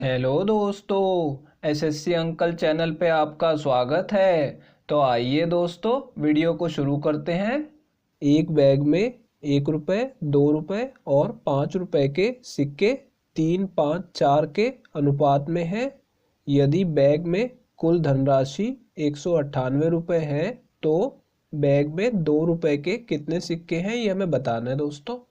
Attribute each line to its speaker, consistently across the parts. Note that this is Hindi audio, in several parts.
Speaker 1: हेलो दोस्तों, एसएससी अंकल चैनल पे आपका स्वागत है। तो आइए दोस्तों, वीडियो को शुरू करते हैं। एक बैग में 1 रुपये, 2 रुपये और 5 रुपये के सिक्के 3, 5, 4 के अनुपात में हैं। यदि बैग में कुल धनराशि 198 रुपये है तो बैग में 2 रुपये के कितने सिक्के हैं, ये हमें बताना है दोस्तों।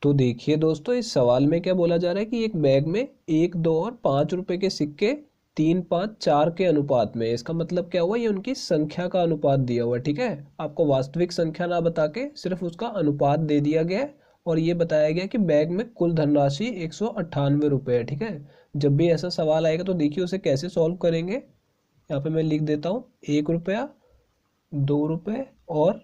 Speaker 1: तो देखिए दोस्तों, इस सवाल में क्या बोला जा रहा है कि एक बैग में 1, 2 और 5 रुपए के सिक्के 3, 5, 4 के अनुपात में। इसका मतलब क्या हुआ, ये उनकी संख्या का अनुपात दिया हुआ है। ठीक है, आपको वास्तविक संख्या ना बता के सिर्फ उसका अनुपात दे दिया गया है और ये बताया गया कि बैग में कुल धनराशि 198 रुपये है। ठीक है, जब भी ऐसा सवाल आएगा तो देखिए उसे कैसे सॉल्व करेंगे। यहाँ पे मैं लिख देता हूँ 1 रुपया, 2 रुपये और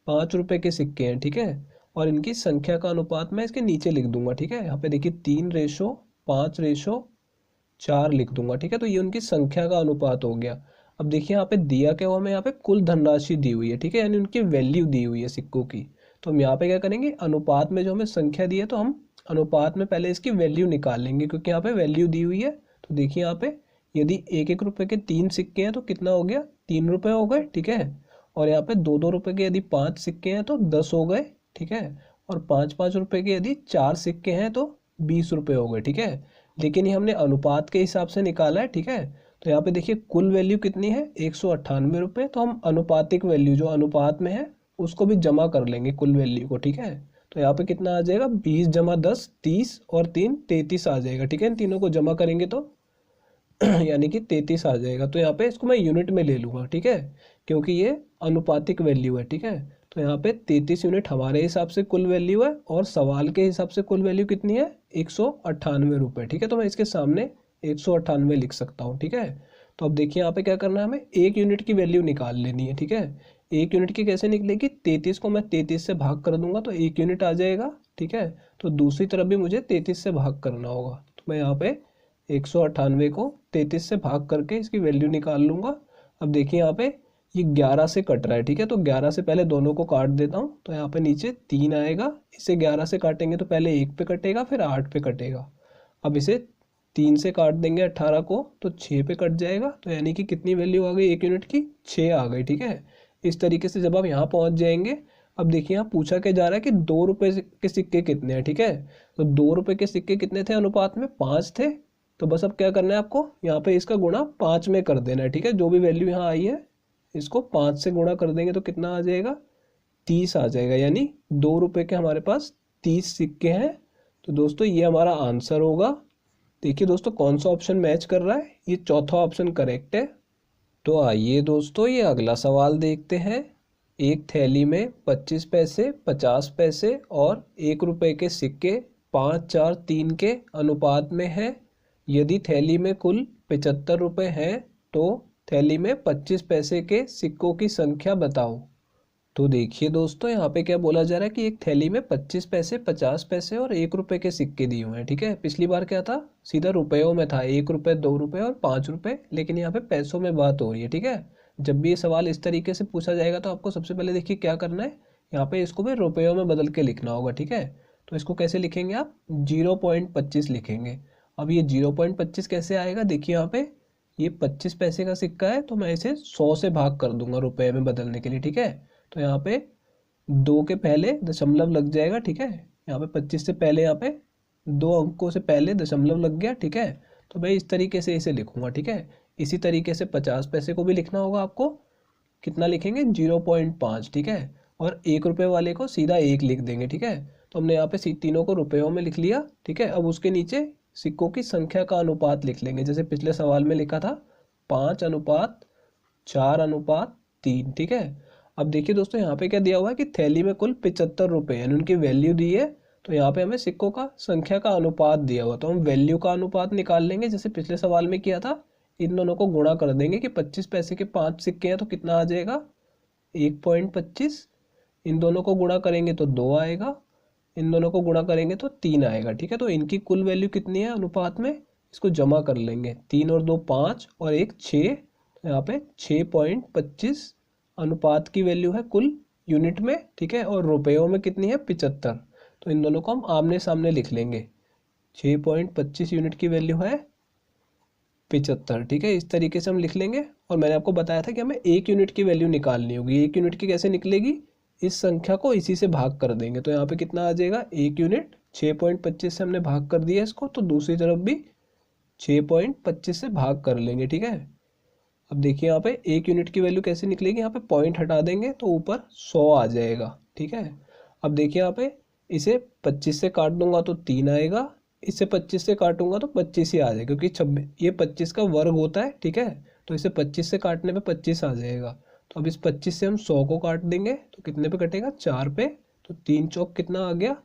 Speaker 1: 5 रुपये के सिक्के हैं। ठीक है, और इनकी संख्या का अनुपात मैं इसके नीचे लिख दूंगा। ठीक है, यहाँ पे देखिए 3:5:4 लिख दूंगा। ठीक है, तो ये उनकी संख्या का अनुपात हो गया। अब देखिए यहाँ पे दिया क्या हुआ, हमें यहाँ पे कुल धनराशि दी हुई है। ठीक है, यानी उनकी वैल्यू दी हुई है सिक्कों की। तो हम यहाँ पे क्या करेंगे, अनुपात में जो हमें संख्या दी है तो हम अनुपात में पहले इसकी वैल्यू निकाल लेंगे, क्योंकि यहाँ पे वैल्यू दी हुई है। तो देखिए यहाँ पे यदि 1-1 रुपये के 3 सिक्के हैं तो कितना हो गया, 3 रुपये हो गए। ठीक है, और यहाँ पे 2-2 रुपये के यदि 5 सिक्के हैं तो 10 हो गए। ठीक है, और 5-5 रुपये के यदि 4 सिक्के हैं तो 20 रुपये हो गए। ठीक है, लेकिन ये हमने अनुपात के हिसाब से निकाला है। ठीक है, तो यहाँ पे देखिए कुल वैल्यू कितनी है, 198 रुपये। तो हम अनुपातिक वैल्यू जो अनुपात में है उसको भी जमा कर लेंगे कुल वैल्यू को। ठीक है, तो यहाँ पे कितना आ जाएगा, 20 जमा 10 30 और 3 33 आ जाएगा। ठीक है, इन तीनों को जमा करेंगे तो यानी कि 33 आ जाएगा। तो यहाँ पे इसको मैं यूनिट में ले लूँगा। ठीक है, क्योंकि ये अनुपातिक वैल्यू है। ठीक है, तो यहाँ पे 33 यूनिट हमारे हिसाब से कुल वैल्यू है और सवाल के हिसाब से कुल वैल्यू कितनी है, 198 रुपये। ठीक है, तो मैं इसके सामने 198 लिख सकता हूँ। ठीक है, तो अब देखिए यहाँ पे क्या करना है, हमें 1 यूनिट की वैल्यू निकाल लेनी है। ठीक है, 1 यूनिट की कैसे निकलेगी, 33 को मैं 33 से भाग कर दूंगा तो 1 यूनिट आ जाएगा। ठीक है, तो दूसरी तरफ भी मुझे 33 से भाग करना होगा। तो मैं यहाँ पे 198 को 33 से भाग करके इसकी वैल्यू निकाल लूंगा। अब देखिए यहाँ पे ये 11 से कट रहा है। ठीक है, तो 11 से पहले दोनों को काट देता हूँ। तो यहाँ पे नीचे 3 आएगा, इसे 11 से काटेंगे तो पहले 1 पे कटेगा फिर 8 पे कटेगा। अब इसे 3 से काट देंगे 18 को तो 6 पे कट जाएगा। तो यानी कि कितनी वैल्यू आ गई 1 यूनिट की, 6 आ गई। ठीक है, इस तरीके से जब आप यहाँ पहुँच जाएंगे। अब देखिए यहाँ पूछा क्या जा रहा है कि 2 रुपये के सिक्के कितने हैं। ठीक है, तो 2 रुपये के सिक्के कितने थे अनुपात में, 5 थे। तो बस अब क्या करना है आपको, यहाँ पे इसका गुणा 5 में कर देना है। ठीक है, जो भी वैल्यू यहाँ आई है इसको 5 से गुणा कर देंगे तो कितना आ जाएगा, 30 आ जाएगा। यानी 2 रुपये के हमारे पास 30 सिक्के हैं। तो दोस्तों ये हमारा आंसर होगा। देखिए दोस्तों कौन सा ऑप्शन मैच कर रहा है, ये चौथा ऑप्शन करेक्ट है। तो आइए दोस्तों ये अगला सवाल देखते हैं। एक थैली में 25 पैसे, 50 पैसे और 1 रुपये के सिक्के 5, 4, 3 के अनुपात में है। यदि थैली में कुल 75 रुपये हैं तो थैली में 25 पैसे के सिक्कों की संख्या बताओ। तो देखिए दोस्तों यहाँ पे क्या बोला जा रहा है कि एक थैली में 25 पैसे, 50 पैसे और 1 रुपये के सिक्के दिए हुए हैं। ठीक है, पिछली बार क्या था, सीधा रुपयों में था, 1 रुपये, 2 रुपये और 5 रुपये, लेकिन यहाँ पे पैसों में बात हो रही है। ठीक है, जब भी ये सवाल इस तरीके से पूछा जाएगा तो आपको सबसे पहले देखिए क्या करना है, यहाँ पे इसको भी रुपयों में बदल के लिखना होगा। ठीक है, तो इसको कैसे लिखेंगे आप, 0.25 लिखेंगे। अब ये 0.25 कैसे आएगा, देखिए यहाँ पे ये 25 पैसे का सिक्का है तो मैं इसे 100 से भाग कर दूंगा रुपए में बदलने के लिए। ठीक है, तो यहाँ पे 2 के पहले दशमलव लग जाएगा। ठीक है, यहाँ पे 25 से पहले यहाँ पे 2 अंकों से पहले दशमलव लग गया। ठीक है, तो मैं इस तरीके से इसे लिखूंगा। ठीक है, इसी तरीके से 50 पैसे को भी लिखना होगा आपको। कितना लिखेंगे, 0.5। ठीक है, और 1 रुपये वाले को सीधा 1 लिख देंगे। ठीक है, तो हमने यहाँ पे तीनों को रुपयों में लिख लिया। ठीक है, अब उसके नीचे सिक्कों की संख्या का अनुपात लिख लेंगे, जैसे पिछले सवाल में लिखा था 5:4:3। ठीक है, अब देखिए दोस्तों यहाँ पे क्या दिया हुआ है कि थैली में कुल 75 रुपये यानी उनकी वैल्यू दी है। तो यहाँ पे हमें सिक्कों का संख्या का अनुपात दिया हुआ, तो हम वैल्यू का अनुपात निकाल लेंगे जैसे पिछले सवाल में किया था। इन दोनों को गुणा कर देंगे कि 25 पैसे के 5 सिक्के हैं तो कितना आ जाएगा, 1.25। इन दोनों को गुणा करेंगे तो 2 आएगा, इन दोनों को गुणा करेंगे तो 3 आएगा। ठीक है, तो इनकी कुल वैल्यू कितनी है अनुपात में, इसको जमा कर लेंगे, 3 और 2 5 और 1 6। तो यहाँ पे 6.25 अनुपात की वैल्यू है कुल यूनिट में। ठीक है, और रुपयों में कितनी है, 75। तो इन दोनों को हम आमने सामने लिख लेंगे, 6.25 यूनिट की वैल्यू है 75, ठीक है। इस तरीके से हम लिख लेंगे। और मैंने आपको बताया था कि हमें 1 यूनिट की वैल्यू निकालनी होगी। 1 यूनिट की कैसे निकलेगी, इस संख्या को इसी से भाग कर देंगे। तो यहाँ पे कितना आ जाएगा, 1 यूनिट 6.25 से हमने भाग कर दिया इसको, तो दूसरी तरफ भी 6.25 से भाग कर लेंगे, ठीक है। अब देखिए यहाँ पे 1 यूनिट की वैल्यू कैसे निकलेगी, यहाँ पे पॉइंट हटा देंगे तो ऊपर 100 आ जाएगा, ठीक है। अब देखिए यहाँ पे इसे 25 से काट दूंगा तो 3 आएगा, इससे 25 से काटूंगा तो 25 ही आ जाएगा, क्योंकि 26 ये 25 का वर्ग होता है, ठीक है। तो इसे 25 से काटने पे 25 आ जाएगा। तो अब इस 25 से हम 100 को काट देंगे तो कितने पे कटेगा, 4 पे। तो 3 चौक कितना आ गया,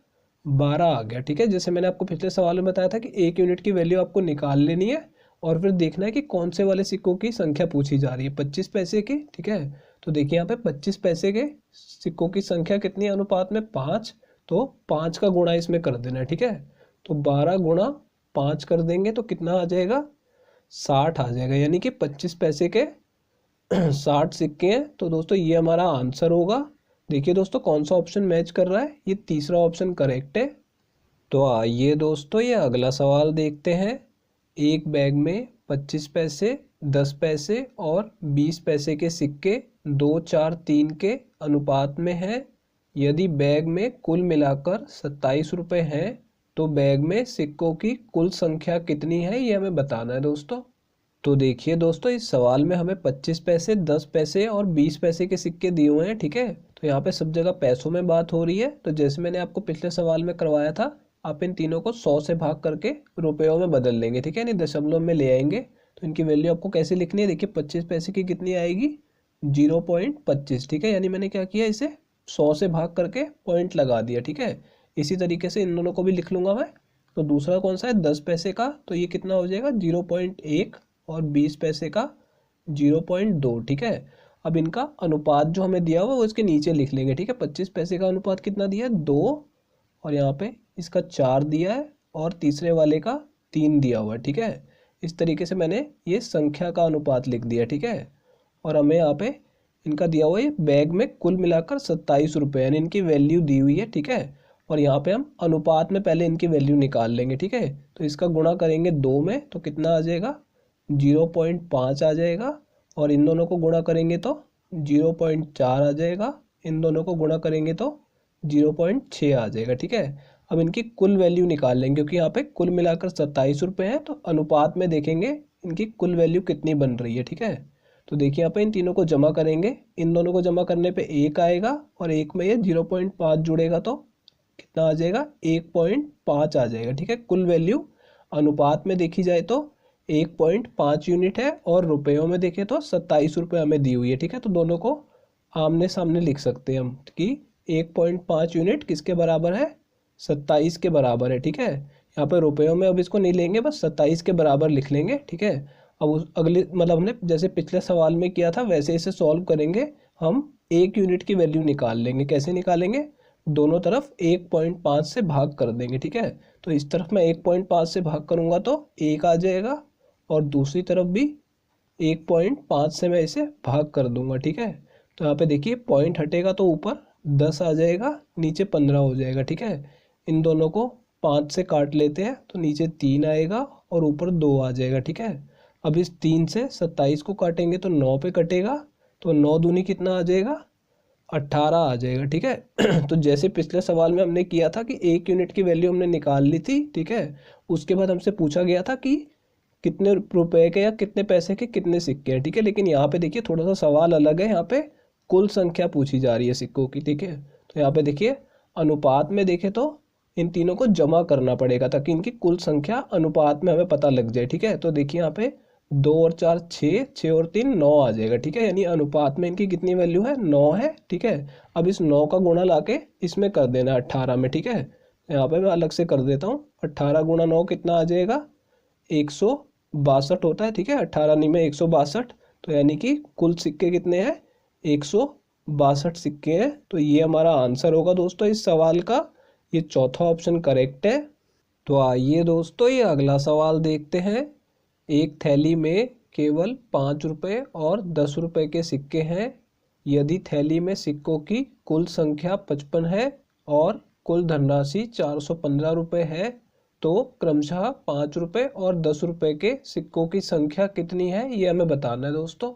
Speaker 1: 12 आ गया, ठीक है। जैसे मैंने आपको पिछले सवाल में बताया था कि 1 यूनिट की वैल्यू आपको निकाल लेनी है और फिर देखना है कि कौन से वाले सिक्कों की संख्या पूछी जा रही है, 25 पैसे की, ठीक है। तो देखिए यहाँ पे 25 पैसे के सिक्कों की संख्या कितनी है अनुपात में, 5। तो 5 का गुणा इसमें कर देना है, ठीक है। तो 12 गुणा 5 कर देंगे तो कितना आ जाएगा, 60 आ जाएगा, यानी कि 25 पैसे के 60 सिक्के हैं। तो दोस्तों ये हमारा आंसर होगा। देखिए दोस्तों कौन सा ऑप्शन मैच कर रहा है, ये तीसरा ऑप्शन करेक्ट है। तो आइए दोस्तों ये अगला सवाल देखते हैं। एक बैग में 25 पैसे, 10 पैसे और 20 पैसे के सिक्के 2, 4, 3 के अनुपात में हैं। यदि बैग में कुल मिलाकर 27 रुपये हैं तो बैग में सिक्कों की कुल संख्या कितनी है, ये हमें बताना है दोस्तों। तो देखिए दोस्तों इस सवाल में हमें 25 पैसे, 10 पैसे और 20 पैसे के सिक्के दिए हुए हैं, ठीक है। तो यहाँ पे सब जगह पैसों में बात हो रही है। तो जैसे मैंने आपको पिछले सवाल में करवाया था, आप इन तीनों को 100 से भाग करके रुपयों में बदल लेंगे, ठीक है, यानी दशमलव में ले आएंगे। तो इनकी वैल्यू आपको कैसे लिखनी है, देखिए 25 पैसे की कितनी आएगी, 0.25, ठीक है। यानी मैंने क्या किया, इसे 100 से भाग करके पॉइंट लगा दिया, ठीक है। इसी तरीके से इन दोनों को भी लिख लूँगा मैं। तो दूसरा कौन सा है, 10 पैसे का, तो ये कितना हो जाएगा, 0.1 और 20 पैसे का 0.2, ठीक है। अब इनका अनुपात जो हमें दिया हुआ वो इसके नीचे लिख लेंगे, ठीक है। 25 पैसे का अनुपात कितना दिया है, 2, और यहाँ पे इसका 4 दिया है और तीसरे वाले का 3 दिया हुआ है, ठीक है। इस तरीके से मैंने ये संख्या का अनुपात लिख दिया, ठीक है। और हमें यहाँ पे इनका दिया हुआ है बैग में कुल मिलाकर 27 रुपये, यानी इनकी वैल्यू दी हुई है, ठीक है। और यहाँ पे हम अनुपात में पहले इनकी वैल्यू निकाल लेंगे, ठीक है। तो इसका गुणा करेंगे 2 में तो कितना आ जाएगा, 0.5 आ जाएगा। और इन दोनों को गुणा करेंगे तो 0.4 आ जाएगा। इन दोनों को गुणा करेंगे तो 0.6 आ जाएगा, ठीक है। अब इनकी कुल वैल्यू निकाल लेंगे, क्योंकि यहाँ पे कुल मिलाकर 27 रुपये हैं, तो अनुपात में देखेंगे इनकी कुल वैल्यू कितनी बन रही है, ठीक है। तो देखिए यहाँ पे इन तीनों को जमा करेंगे, इन दोनों को जमा करने पे 1 आएगा और 1 में ये 0.5 जुड़ेगा तो कितना आ जाएगा, 1.5 आ जाएगा, ठीक है। कुल वैल्यू अनुपात में देखी जाए तो 1.5 यूनिट है और रुपयों में देखें तो 27 रुपये हमें दी हुई है, ठीक है। तो दोनों को आमने सामने लिख सकते हैं हम कि 1.5 यूनिट किसके बराबर है, 27 के बराबर है, ठीक है। यहाँ पे रुपयों में अब इसको नहीं लेंगे, बस 27 के बराबर लिख लेंगे, ठीक है। अब उस अगले मतलब हमने जैसे पिछले सवाल में किया था वैसे इसे सॉल्व करेंगे। हम 1 यूनिट की वैल्यू निकाल लेंगे। कैसे निकालेंगे, दोनों तरफ 1.5 से भाग कर देंगे, ठीक है। तो इस तरफ मैं 1.5 से भाग करूँगा तो 1 आ जाएगा और दूसरी तरफ भी 1.5 से मैं इसे भाग कर दूंगा, ठीक है। तो यहाँ पे देखिए पॉइंट हटेगा तो ऊपर 10 आ जाएगा, नीचे 15 हो जाएगा, ठीक है। इन दोनों को 5 से काट लेते हैं तो नीचे 3 आएगा और ऊपर 2 आ जाएगा, ठीक है। अब इस 3 से 27 को काटेंगे तो 9 पे कटेगा, तो 9 दूनी कितना आ जाएगा, 18 आ जाएगा, ठीक है। तो जैसे पिछले सवाल में हमने किया था कि 1 यूनिट की वैल्यू हमने निकाल ली थी, ठीक है। उसके बाद हमसे पूछा गया था कि कितने रुपए के या कितने पैसे के कितने सिक्के हैं, ठीक है। लेकिन यहाँ पे देखिए थोड़ा सा सवाल अलग है, यहाँ पे कुल संख्या पूछी जा रही है सिक्कों की, ठीक है। तो यहाँ पे देखिए अनुपात में देखें तो इन तीनों को जमा करना पड़ेगा ताकि इनकी कुल संख्या अनुपात में हमें पता लग जाए, ठीक है। तो देखिए यहाँ पे 2 और 4 6, 6 और 3 9 आ जाएगा, ठीक है। यानी अनुपात में इनकी कितनी वैल्यू है, 9 है, ठीक है। अब इस 9 का गुणा लाके इसमें कर देना 18 में, ठीक है। यहाँ पे मैं अलग से कर देता हूँ, 18 गुणा 9 कितना आ जाएगा, 162 होता है, ठीक है। 18 नहीं में 162, तो यानी कि कुल सिक्के कितने हैं, 162 सिक्के हैं। तो ये हमारा आंसर होगा दोस्तों इस सवाल का। ये चौथा ऑप्शन करेक्ट है। तो आइए दोस्तों ये अगला सवाल देखते हैं। एक थैली में केवल 5 रुपये और 10 रुपये के सिक्के हैं। यदि थैली में सिक्कों की कुल संख्या 55 है और कुल धनराशि 415 रुपये है तो क्रमशः 5 रुपये और 10 रुपये के सिक्कों की संख्या कितनी है ये हमें बताना है दोस्तों।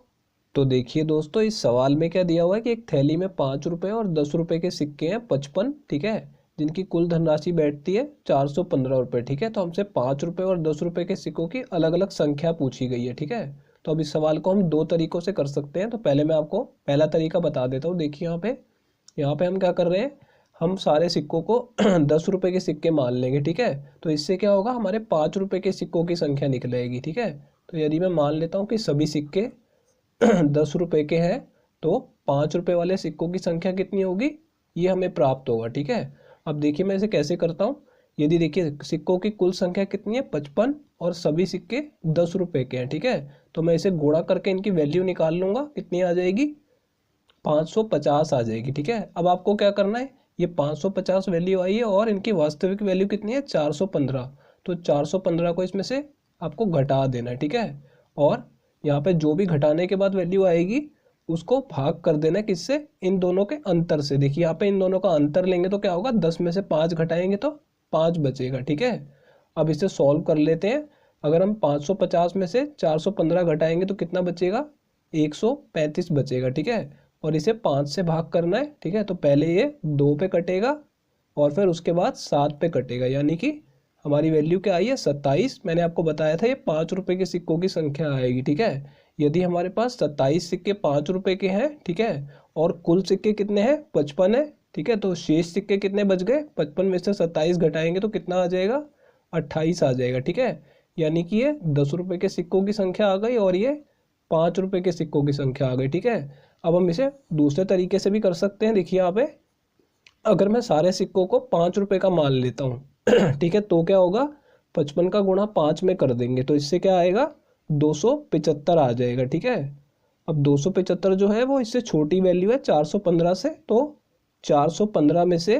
Speaker 1: तो देखिए दोस्तों, इस सवाल में क्या दिया हुआ है कि एक थैली में 5 रुपये और 10 रुपये के सिक्के हैं 55, ठीक है, जिनकी कुल धनराशि बैठती है 415 रुपये, ठीक है। तो हमसे 5 रुपये और 10 रुपये के सिक्कों की अलग अलग संख्या पूछी गई है, ठीक है। तो अब इस सवाल को हम 2 तरीकों से कर सकते हैं। तो पहले मैं आपको पहला तरीका बता देता हूँ। देखिए यहाँ पे हम क्या कर रहे हैं, हम सारे सिक्कों को 10 रुपये के सिक्के मान लेंगे, ठीक है। तो इससे क्या होगा, हमारे 5 रुपये के सिक्कों की संख्या निकलेगी, ठीक है। तो यदि मैं मान लेता हूँ कि सभी सिक्के 10 रुपये के हैं, तो 5 रुपये वाले सिक्कों की संख्या कितनी होगी ये हमें प्राप्त होगा, ठीक है। अब देखिए मैं इसे कैसे करता हूँ। यदि देखिए सिक्कों की कुल संख्या कितनी है 55 और सभी सिक्के 10 रुपये के हैं, ठीक है। तो मैं इसे गुणा करके इनकी वैल्यू निकाल लूँगा, कितनी आ जाएगी 550 आ जाएगी, ठीक है। अब आपको क्या करना है, ये 550 वैल्यू आई है और इनकी वास्तविक वैल्यू कितनी है 415। तो 415 को इसमें से आपको घटा देना है, ठीक है। और यहाँ पे जो भी घटाने के बाद वैल्यू आएगी उसको भाग कर देना है किससे, इन दोनों के अंतर से। देखिए यहाँ पे इन दोनों का अंतर लेंगे तो क्या होगा, 10 में से 5 घटाएंगे तो 5 बचेगा, ठीक है। अब इसे सॉल्व कर लेते हैं। अगर हम 550 में से 415 घटाएंगे तो कितना बचेगा, 135 बचेगा, ठीक है। और इसे 5 से भाग करना है, ठीक है। तो पहले ये 2 पे कटेगा और फिर उसके बाद 7 पे कटेगा, यानी कि हमारी वैल्यू क्या आई है 27। मैंने आपको बताया था ये 5 रुपये के सिक्कों की संख्या आएगी, ठीक है। यदि हमारे पास 27 सिक्के 5 रुपये के हैं, ठीक है, और कुल सिक्के कितने हैं 55 है, ठीक है। तो शेष सिक्के कितने बच गए, 55 में से 27 घटाएंगे तो कितना आ जाएगा 28 आ जाएगा, ठीक है। यानी कि ये 10 रुपये के सिक्कों की संख्या आ गई और ये 5 रुपये के सिक्कों की संख्या आ गई, ठीक है। अब हम इसे दूसरे तरीके से भी कर सकते हैं। देखिए यहाँ पे अगर मैं सारे सिक्कों को 5 रुपये का मान लेता हूँ ठीक है, तो क्या होगा 55 का गुणा 5 में कर देंगे तो इससे क्या आएगा 275 आ जाएगा, ठीक है। अब 275 जो है वो इससे छोटी वैल्यू है 415 से, तो 415 में से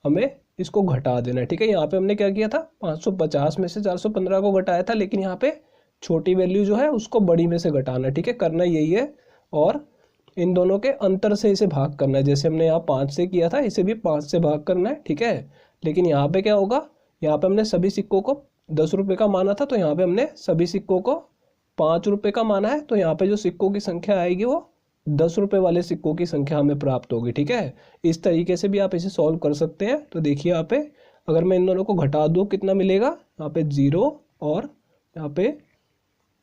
Speaker 1: हमें इसको घटा देना है, ठीक है। यहाँ पे हमने क्या किया था 550 में से 415 को घटाया था, लेकिन यहाँ पे छोटी वैल्यू जो है उसको बड़ी में से घटाना है, ठीक है। करना यही है और इन दोनों के अंतर से इसे भाग करना है। जैसे हमने यहाँ 5 से किया था, इसे भी 5 से भाग करना है, ठीक है। लेकिन यहाँ पे क्या होगा, यहाँ पे हमने सभी सिक्कों को 10 रुपये का माना था, तो यहाँ पे हमने सभी सिक्कों को 5 रुपये का माना है। तो यहाँ पे जो सिक्कों की संख्या आएगी वो 10 रुपये वाले सिक्कों की संख्या हमें प्राप्त होगी, ठीक है। इस तरीके से भी आप इसे सॉल्व कर सकते हैं। तो देखिए यहाँ पे अगर मैं इन दोनों को घटा दूँ कितना मिलेगा, यहाँ पे 0 और यहाँ पे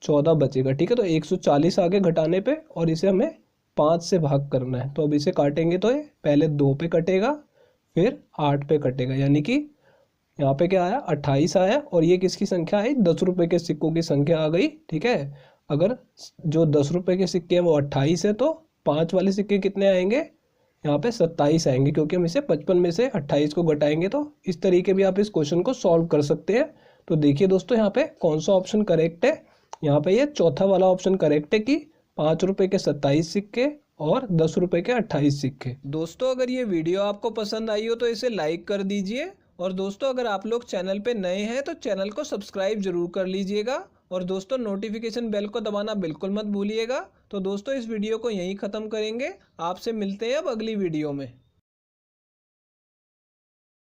Speaker 1: 14 बचेगा, ठीक है। तो 140 आगे घटाने पे और इसे हमें 5 से भाग करना है। तो अब इसे काटेंगे तो ये पहले 2 पे कटेगा फिर 8 पे कटेगा, यानी कि यहाँ पे क्या आया 28 आया और ये किसकी संख्या आई 10 रुपये के सिक्कों की संख्या आ गई, ठीक है। अगर जो 10 रुपये के सिक्के हैं वो 28 है तो 5 वाले सिक्के कितने आएंगे, यहाँ पे 27 आएंगे, क्योंकि हम इसे 55 में से 28 को घटाएंगे। तो इस तरीके भी आप इस क्वेश्चन को सॉल्व कर सकते हैं। तो देखिए दोस्तों यहाँ पे कौन सा ऑप्शन करेक्ट है, यहाँ पे ये चौथा वाला ऑप्शन करेक्ट है कि 5 रुपये के 27 सिक्के और 10 रुपये के 28 सिक्के। दोस्तों अगर ये वीडियो आपको पसंद आई हो तो इसे लाइक कर दीजिए, और दोस्तों अगर आप लोग चैनल पे नए हैं तो चैनल को सब्सक्राइब जरूर कर लीजिएगा, और दोस्तों नोटिफिकेशन बेल को दबाना बिल्कुल मत भूलिएगा। तो दोस्तों इस वीडियो को यहीं ख़त्म करेंगे, आपसे मिलते हैं अब अगली वीडियो में।